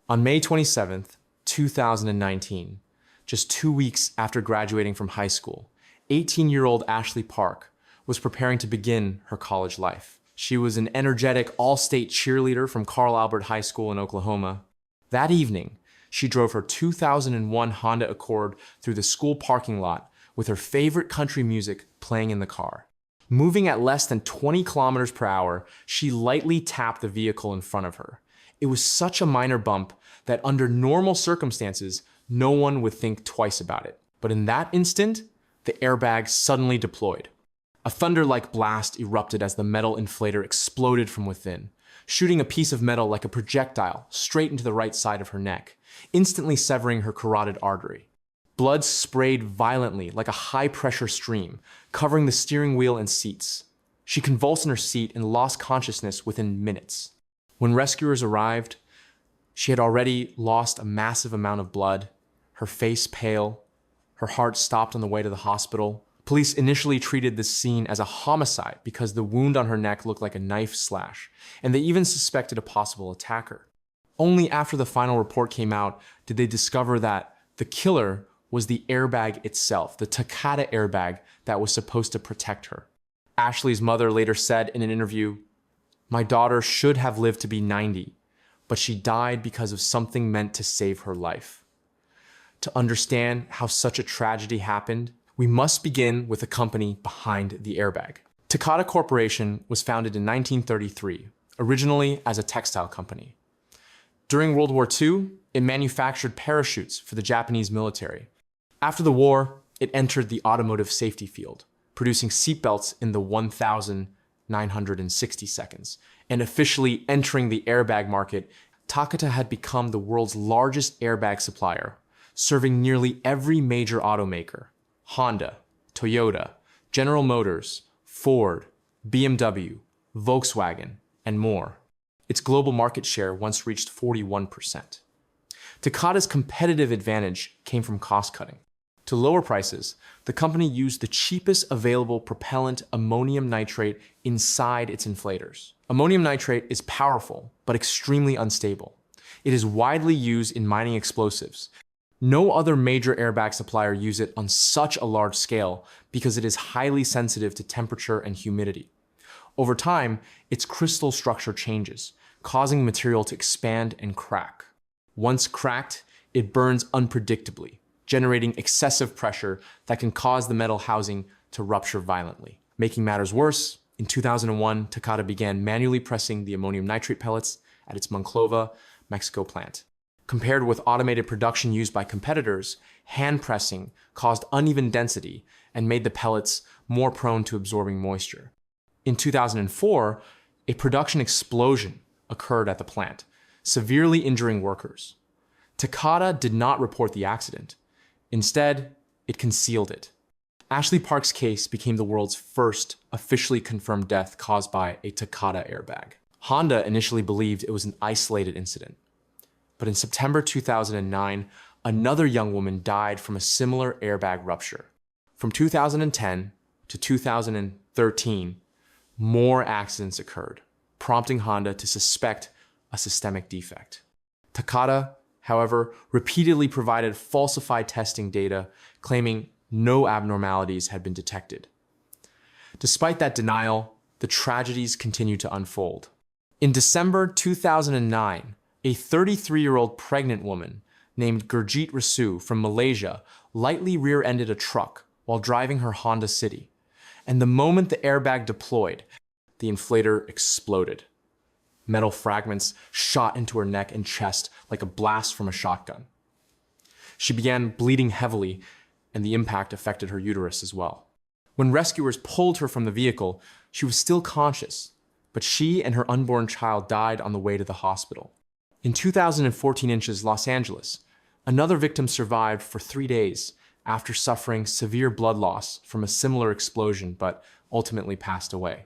On May 27th, 2019, just 2 weeks after graduating from high school, 18-year-old Ashley Park was preparing to begin her college life. She was an energetic all-state cheerleader from Carl Albert High School in Oklahoma. That evening, she drove her 2001 Honda Accord through the school parking lot with her favorite country music playing in the car. Moving at less than 20 kilometers per hour, she lightly tapped the vehicle in front of her. It was such a minor bump that under normal circumstances, no one would think twice about it. But in that instant, the airbag suddenly deployed. A thunder-like blast erupted as the metal inflator exploded from within, shooting a piece of metal like a projectile straight into the right side of her neck, instantly severing her carotid artery. Blood sprayed violently like a high-pressure stream, covering the steering wheel and seats. She convulsed in her seat and lost consciousness within minutes. When rescuers arrived, she had already lost a massive amount of blood, her face pale, her heart stopped on the way to the hospital. Police initially treated this scene as a homicide because the wound on her neck looked like a knife slash, and they even suspected a possible attacker. Only after the final report came out did they discover that the killer was the airbag itself, the Takata airbag that was supposed to protect her. Ashley's mother later said in an interview, "My daughter should have lived to be 90, but she died because of something meant to save her life." To understand how such a tragedy happened, we must begin with the company behind the airbag. Takata Corporation was founded in 1933, originally as a textile company. During World War II, it manufactured parachutes for the Japanese military. After the war, it entered the automotive safety field, producing seatbelts in the 1,960 seconds, and officially entering the airbag market. Takata had become the world's largest airbag supplier, serving nearly every major automaker: Honda, Toyota, General Motors, Ford, BMW, Volkswagen, and more. Its global market share once reached 41%. Takata's competitive advantage came from cost-cutting. To lower prices, the company used the cheapest available propellant, ammonium nitrate, inside its inflators. Ammonium nitrate is powerful, but extremely unstable. It is widely used in mining explosives. No other major airbag supplier uses it on such a large scale because it is highly sensitive to temperature and humidity. Over time, its crystal structure changes, causing the material to expand and crack. Once cracked, it burns unpredictably, generating excessive pressure that can cause the metal housing to rupture violently. Making matters worse, in 2001, Takata began manually pressing the ammonium nitrate pellets at its Monclova, Mexico plant. Compared with automated production used by competitors, hand pressing caused uneven density and made the pellets more prone to absorbing moisture. In 2004, a production explosion occurred at the plant, severely injuring workers. Takata did not report the accident. Instead, it concealed it. Ashley Park's case became the world's first officially confirmed death caused by a Takata airbag. Honda initially believed it was an isolated incident. But in September 2009, another young woman died from a similar airbag rupture. From 2010 to 2013, more accidents occurred, prompting Honda to suspect a systemic defect. Takata, however, repeatedly provided falsified testing data, claiming no abnormalities had been detected. Despite that denial, the tragedies continued to unfold. In December 2009, a 33-year-old pregnant woman named Gurjit Rasu from Malaysia lightly rear-ended a truck while driving her Honda City. And the moment the airbag deployed, the inflator exploded. Metal fragments shot into her neck and chest like a blast from a shotgun. She began bleeding heavily, and the impact affected her uterus as well. When rescuers pulled her from the vehicle, she was still conscious, but she and her unborn child died on the way to the hospital. In 2014 Los Angeles, another victim survived for 3 days after suffering severe blood loss from a similar explosion, but ultimately passed away.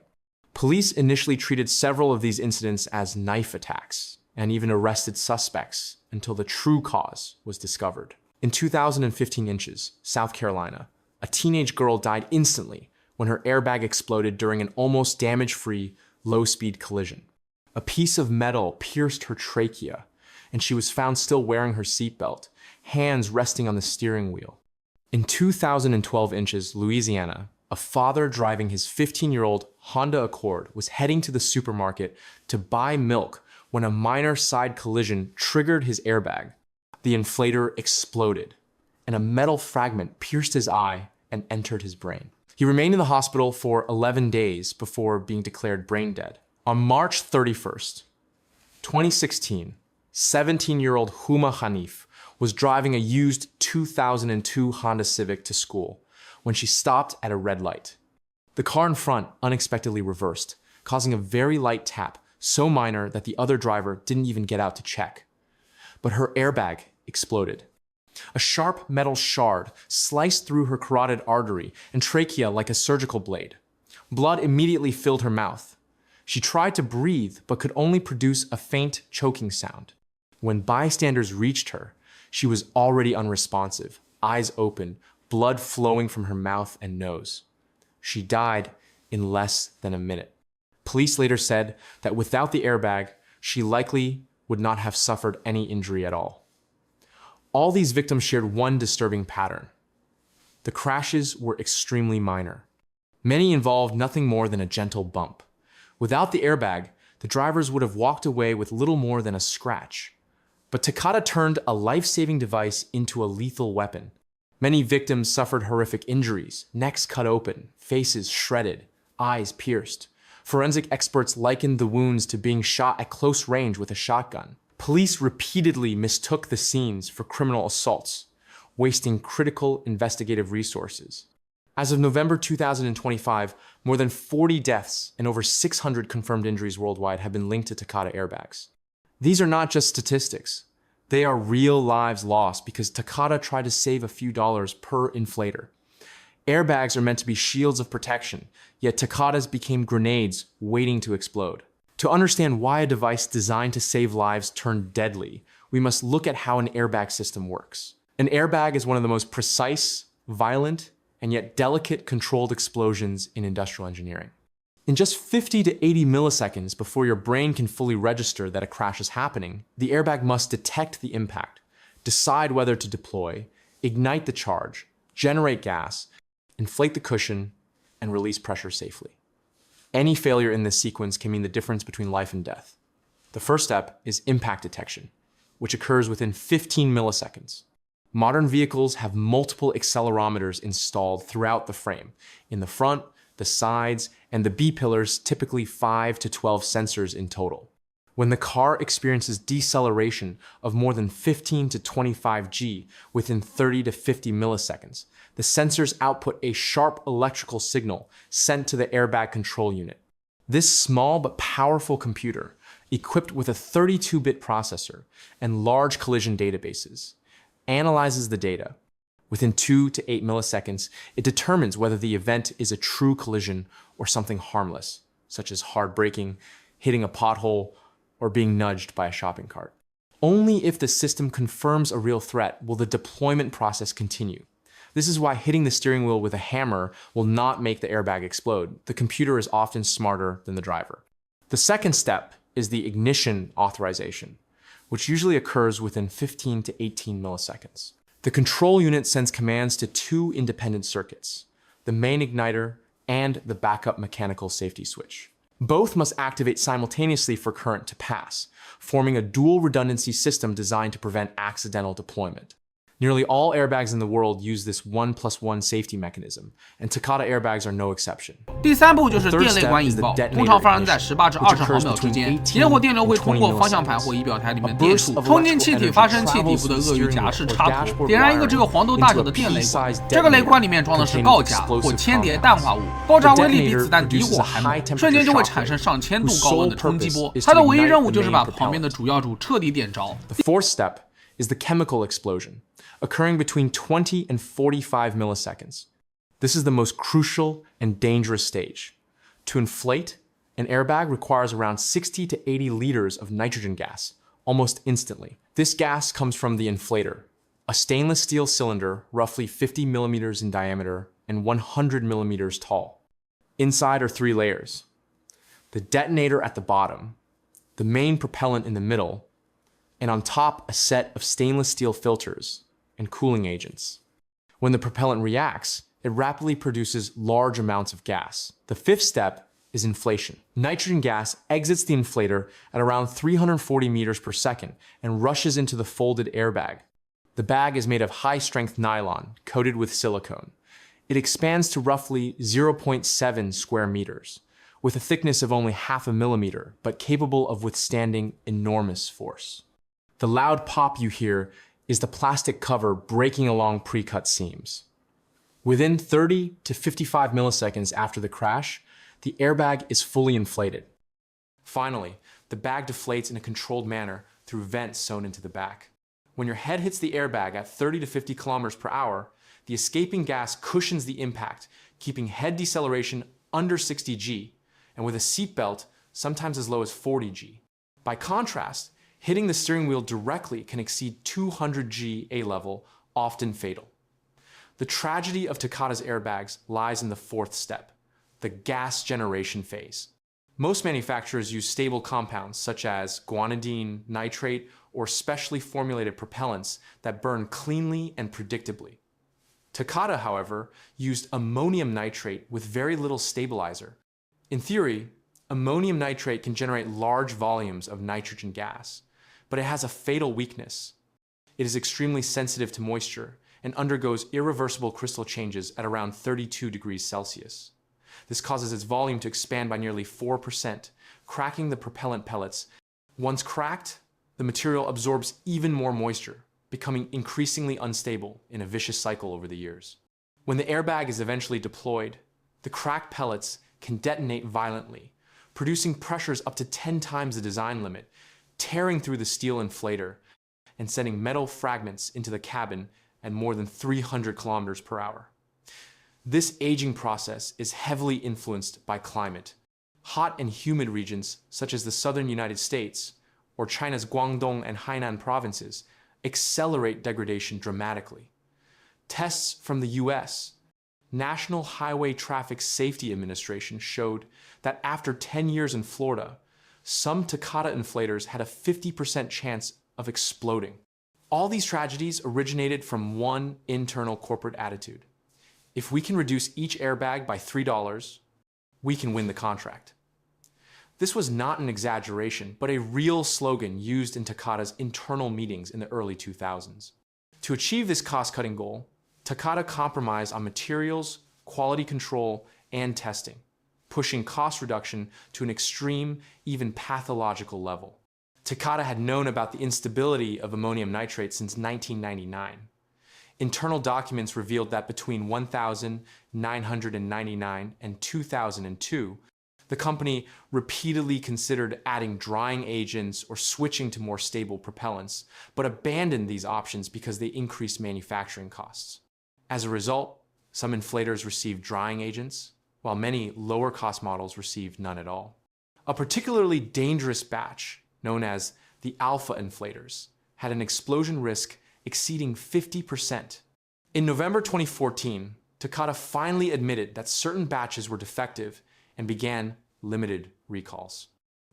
Police initially treated several of these incidents as knife attacks and even arrested suspects until the true cause was discovered. In 2015 South Carolina, a teenage girl died instantly when her airbag exploded during an almost damage-free, low-speed collision. A piece of metal pierced her trachea, and she was found still wearing her seatbelt, hands resting on the steering wheel. In 2012 inches, Louisiana, a father driving his 15-year-old Honda Accord was heading to the supermarket to buy milk when a minor side collision triggered his airbag. The inflator exploded, and a metal fragment pierced his eye and entered his brain. He remained in the hospital for 11 days before being declared brain dead. On March 31st, 2016, 17-year-old Huma Hanif was driving a used 2002 Honda Civic to school when she stopped at a red light. The car in front unexpectedly reversed, causing a very light tap, so minor that the other driver didn't even get out to check. But her airbag exploded. A sharp metal shard sliced through her carotid artery and trachea like a surgical blade. Blood immediately filled her mouth. She tried to breathe, but could only produce a faint choking sound. When bystanders reached her, she was already unresponsive, eyes open, blood flowing from her mouth and nose. She died in less than a minute. Police later said that without the airbag, she likely would not have suffered any injury at all. All these victims shared one disturbing pattern. The crashes were extremely minor. Many involved nothing more than a gentle bump. Without the airbag, the drivers would have walked away with little more than a scratch. But Takata turned a life-saving device into a lethal weapon. Many victims suffered horrific injuries, necks cut open, faces shredded, eyes pierced. Forensic experts likened the wounds to being shot at close range with a shotgun. Police repeatedly mistook the scenes for criminal assaults, wasting critical investigative resources. As of November 2025, more than 40 deaths and over 600 confirmed injuries worldwide have been linked to Takata airbags. These are not just statistics. They are real lives lost because Takata tried to save a few dollars per inflator. Airbags are meant to be shields of protection, yet Takatas became grenades waiting to explode. To understand why a device designed to save lives turned deadly, we must look at how an airbag system works. An airbag is one of the most precise, violent, and yet delicate controlled explosions in industrial engineering. In just 50 to 80 milliseconds before your brain can fully register that a crash is happening, the airbag must detect the impact, decide whether to deploy, ignite the charge, generate gas, inflate the cushion, and release pressure safely. Any failure in this sequence can mean the difference between life and death. The first step is impact detection, which occurs within 15 milliseconds. Modern vehicles have multiple accelerometers installed throughout the frame, in the front, the sides, and the B-pillars, typically 5 to 12 sensors in total. When the car experiences deceleration of more than 15 to 25 G within 30 to 50 milliseconds, the sensors output a sharp electrical signal sent to the airbag control unit. This small but powerful computer, equipped with a 32-bit processor and large collision databases, analyzes the data. Within 2 to 8 milliseconds, it determines whether the event is a true collision or something harmless, such as hard braking, hitting a pothole, or being nudged by a shopping cart. Only if the system confirms a real threat will the deployment process continue. This is why hitting the steering wheel with a hammer will not make the airbag explode. The computer is often smarter than the driver. The second step is the ignition authorization, which usually occurs within 15 to 18 milliseconds. The control unit sends commands to two independent circuits, the main igniter and the backup mechanical safety switch. Both must activate simultaneously for current to pass, forming a dual redundancy system designed to prevent accidental deployment. Nearly all airbags in the world use this 1+1 safety mechanism, and Takata airbags are no exception. 第三步就是电类管引爆，通常发生在18至20毫秒之间。点火电流会通过方向盘或仪表台里面电处冲进气体发生气体部的鳄鱼夹式插头，点燃一个只有黄豆大小的电雷管。这个雷管里面装的是锆钾或铅碟氮化物，爆炸威力比子弹底火还猛，瞬间就会产生上千度高温的冲击波。它的唯一任务就是把旁边的主要柱彻底点着。The fourth step is the chemical explosion, occurring between 20 and 45 milliseconds. This is the most crucial and dangerous stage. To inflate, an airbag requires around 60 to 80 liters of nitrogen gas, almost instantly. This gas comes from the inflator, a stainless steel cylinder roughly 50 millimeters in diameter and 100 millimeters tall. Inside are 3 layers: the detonator at the bottom, the main propellant in the middle, and on top a set of stainless steel filters and cooling agents. When the propellant reacts, it rapidly produces large amounts of gas. The fifth step is inflation. Nitrogen gas exits the inflator at around 340 meters per second and rushes into the folded airbag. The bag is made of high-strength nylon coated with silicone. It expands to roughly 0.7 square meters, with a thickness of only half a millimeter, but capable of withstanding enormous force. The loud pop you hear is the plastic cover breaking along pre-cut seams. Within 30 to 55 milliseconds after the crash, the airbag is fully inflated. Finally, the bag deflates in a controlled manner through vents sewn into the back. When your head hits the airbag at 30 to 50 kilometers per hour, the escaping gas cushions the impact, keeping head deceleration under 60 G, and with a seatbelt, sometimes as low as 40 G. By contrast, hitting the steering wheel directly can exceed 200 G A level, often fatal. The tragedy of Takata's airbags lies in the fourth step, the gas generation phase. Most manufacturers use stable compounds such as guanidine, nitrate, or specially formulated propellants that burn cleanly and predictably. Takata, however, used ammonium nitrate with very little stabilizer. In theory, ammonium nitrate can generate large volumes of nitrogen gas, but it has a fatal weakness. It is extremely sensitive to moisture and undergoes irreversible crystal changes at around 32 degrees Celsius. This causes its volume to expand by nearly 4%, cracking the propellant pellets. Once cracked, the material absorbs even more moisture, becoming increasingly unstable in a vicious cycle over the years. When the airbag is eventually deployed, the cracked pellets can detonate violently, producing pressures up to 10 times the design limit, tearing through the steel inflator and sending metal fragments into the cabin at more than 300 kilometers per hour. This aging process is heavily influenced by climate. Hot and humid regions, such as the southern United States or China's Guangdong and Hainan provinces, accelerate degradation dramatically. Tests from the US, National Highway Traffic Safety Administration, showed that after 10 years in Florida, some Takata inflators had a 50% chance of exploding. All these tragedies originated from one internal corporate attitude. If we can reduce each airbag by $3, we can win the contract. This was not an exaggeration, but a real slogan used in Takata's internal meetings in the early 2000s. To achieve this cost-cutting goal, Takata compromised on materials, quality control, and testing, pushing cost reduction to an extreme, even pathological level. Takata had known about the instability of ammonium nitrate since 1999. Internal documents revealed that between 1999 and 2002, the company repeatedly considered adding drying agents or switching to more stable propellants, but abandoned these options because they increased manufacturing costs. As a result, some inflators received drying agents, while many lower-cost models received none at all. A particularly dangerous batch, known as the alpha inflators, had an explosion risk exceeding 50%. In November 2014, Takata finally admitted that certain batches were defective and began limited recalls.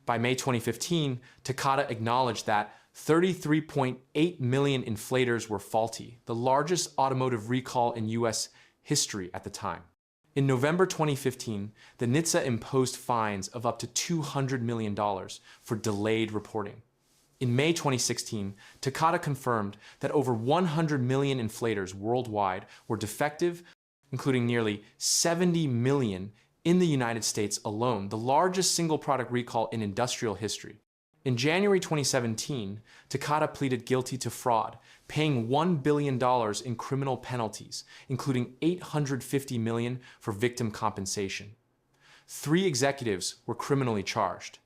By May 2015, Takata acknowledged that 33.8 million inflators were faulty, the largest automotive recall in US history at the time. In November 2015, the NHTSA imposed fines of up to $200 million for delayed reporting. In May 2016, Takata confirmed that over 100 million inflators worldwide were defective, including nearly 70 million in the United States alone, the largest single product recall in industrial history. In January 2017, Takata pleaded guilty to fraud, paying $1 billion in criminal penalties, including $850 million for victim compensation. 3 executives were criminally charged.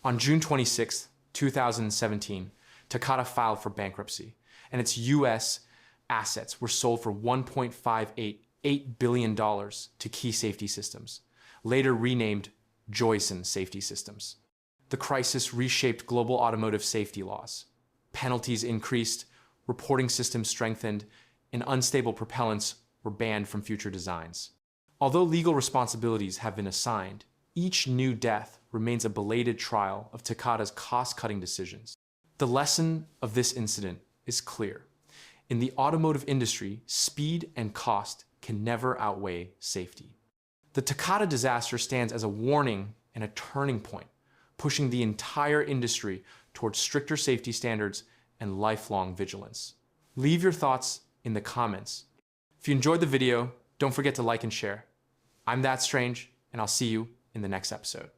On June 26, 2017, Takata filed for bankruptcy, and its U.S. assets were sold for $1.58 billion to Key Safety Systems, later renamed Joyson Safety Systems. The crisis reshaped global automotive safety laws. Penalties increased, reporting systems strengthened, and unstable propellants were banned from future designs. Although legal responsibilities have been assigned, each new death remains a belated trial of Takata's cost-cutting decisions. The lesson of this incident is clear. In the automotive industry, speed and cost can never outweigh safety. The Takata disaster stands as a warning and a turning point, pushing the entire industry towards stricter safety standards and lifelong vigilance. Leave your thoughts in the comments. If you enjoyed the video, don't forget to like and share. I'm Thattstrange, and I'll see you in the next episode.